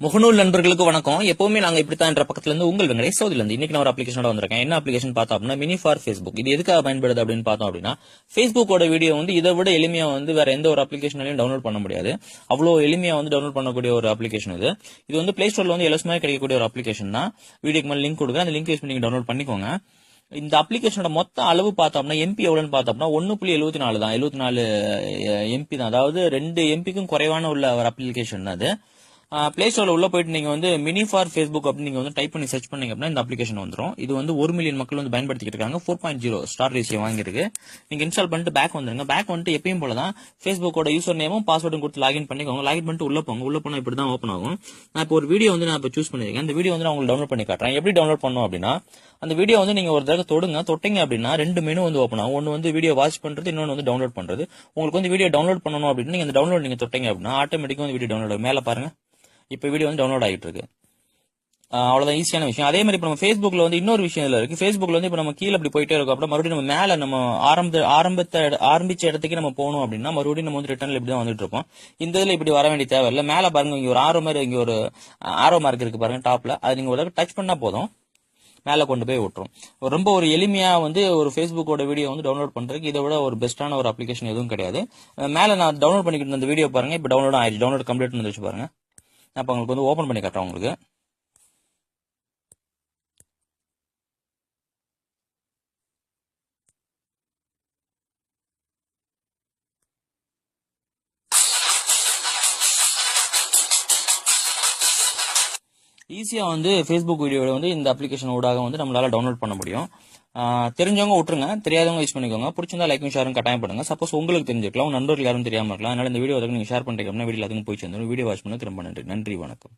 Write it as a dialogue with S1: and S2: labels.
S1: முகநூல் நண்பர்களுக்கு வணக்கம். எப்பவுமே நாங்க இப்படித்தான் என்ற பக்கத்துல இருந்து உங்கள் வெங்கடேஷ் சவுதில இருந்து இன்னைக்கு நான் ஒரு அப்ளிகேஷனோட வந்திருக்கேன். என்ன அப்ளிகேஷன் பார்த்தோம் அப்படின்னா மினி ஃபார் ஃபேஸ்புக். இது எதுக்காக பயன்படுது அப்படின்னு பார்த்தோம் அப்படின்னா ஃபேஸ்புக்கோட வீடியோ இதை விட எளிமையா வேற எந்த ஒரு அப்ளிகேஷனாலையும் டவுன்லோட் பண்ண முடியாது. அவ்வளவு எளிமையா டவுன்லோட் பண்ணக்கூடிய ஒரு அப்ளிகேஷன் இது. இது பிளே ஸ்டோர்ல இலவசமாக கிடைக்கக்கூடிய ஒரு அப்ளிகேஷன் தான். வீடியோக்கு மேல லிங்க் கொடுக்குறேன், அந்த லிங்க் யூஸ் பண்ணி டவுன்லோட் பண்ணிக்கோங்க. இந்த அப்ளிகேஷனோட மொத்த அளவு பார்த்தோம்னா எம்பி எவ்வளவுன்னு பார்த்தோம்னா 1.74 தான். 74 எம்பி தான். அதாவது 2 எம்பிக்கும் குறைவான உள்ள ஒரு அப்ளிகேஷன் தான் அது. பிளே ஸ்டோர்ல உள்ள போயிட்டு நீங்க மினி ஃபார் ஃபேஸ்புக் அப்படின்னு நீங்க டைப் பண்ணி சர்ச் பண்ணீங்க அப்படின்னா இந்த அப்ளிகேஷன் வந்துரும். இது 1 மில்லியன் மக்கள் பயன்படுத்திட்டு இருக்காங்க. 4.0 ஸ்டார் ரேஷியோ வாங்கிருக்கு. நீங்க இன்ஸ்டால் பண்ணிட்டு பேக் வந்துருங்க. பேக் வந்துட்டு எப்பயும் போலதான் ஃபேஸ்புக்கோட யூசர் நேமும் பாஸ்வேர்டும் கொடுத்து லாகின் பண்ணிக்கோங்க. லாகின் பண்ணிட்டு உள்ள போங்க. உள்ள போனா இப்படி தான் ஓப்பன் ஆகும். நான் இப்போ ஒரு வீடியோ நான் இப்போ சூஸ் பண்ணிருக்கேன். இந்த வீடியோ நான் உங்களுக்கு டவுன்லோட் பண்ணி காட்டுறேன். எப்படி டவுன்லோட் பண்ணணும் அப்படின்னா அந்த வீடியோ நீங்க ஒரு தடவை தொட்டீங்க அப்படின்னா 2 மெனு ஓப்பன் ஆகும். ஒன்னு வீடியோ வாட்ச் பண்றது, இன்னொன்னு டவுன்லோட் பண்றது. உங்களுக்கு வீடியோ டவுன்லோட் பண்ணணும் அப்படின்னு நீங்க இந்த டவுன்லோட் நீங்க தொட்டீங்க அப்படின்னா ஆட்டோமேட்டிக்கா வீடியோ டவுன்லோட் மேல பாருங்க. இப்ப வீடியோ டவுன்லோட் ஆகிட்டு இருக்கு. அவ்வளவுதான், ஈஸியான விஷயம். அதே மாதிரி இப்ப நம்ம ஃபேஸ்புக்ல இன்னொரு விஷயம் இதுல இருக்கு. ஃபேஸ்புக்ல இப்ப நம்ம கீழே அப்படி போயிட்டே இருக்கோம். அப்புறம் மறுபடியும் நம்ம மேல நம்ம ஆரம்பிச்ச இடத்துக்கு நம்ம போகணும் அப்படின்னா மறுபடியும் நம்ம ரிட்டர்ன்ல இப்படிதான் வந்துட்டு இருப்போம். இந்த இதுல இப்படி வர வேண்டிய தேவை இல்லை. மேல பாருங்க, இங்க ஒரு ஆரோ மார்க் இருக்கு பாருங்க டாப்ல. அது நீங்க ஒரு டச் பண்ணா போதும், மேல கொண்டு போய் விட்டுரும். ரொம்ப ஒரு எளிமையா ஒரு ஃபேஸ்புக்கோட வீடியோ டவுன்லோட் பண்றதுக்கு இதை விட ஒரு பெஸ்டான ஒரு அப்ளிகேஷன் எதுவும் கிடையாது. மேல நான் டவுன்லோட் பண்ணிக்கிட்டு இருந்த வீடியோ பாருங்க, இப்ப டவுன்லோட் ஆயிடுச்சு. டவுன்லோட் கம்ப்ளீட் வந்துருச்சு பாருங்க. நான் இப்ப உங்களுக்கு ஓபன் பண்ணி காட்டுறேன். உங்களுக்கு ஈஸியா ஃபேஸ்புக் வீடியோ இந்த அப்ளிகேஷன் ஊடாக நம்மளால டவுன்லோட் பண்ண முடியும். தெரிஞ்சவங்க விட்டுருங்க, தெரியாதவங்க யூஸ் பண்ணிக்கோங்க. பிடிச்சிருந்தா லைக்கும் ஷேரும் கட்டாயம் பண்ணுங்க. சப்போஸ் உங்களுக்கு தெரிஞ்சிருக்கலாம், நண்பர்கள் யாரும் தெரியாம இருக்கலாம். அதனால இந்த வீடியோ நீங்க ஷேர் பண்றீங்க அப்படின்னா வீடியோ அதுக்கு போய் சேர்ந்து வீடியோ வாட்ச் பண்ண திரும்ப நன்றி. வணக்கம்.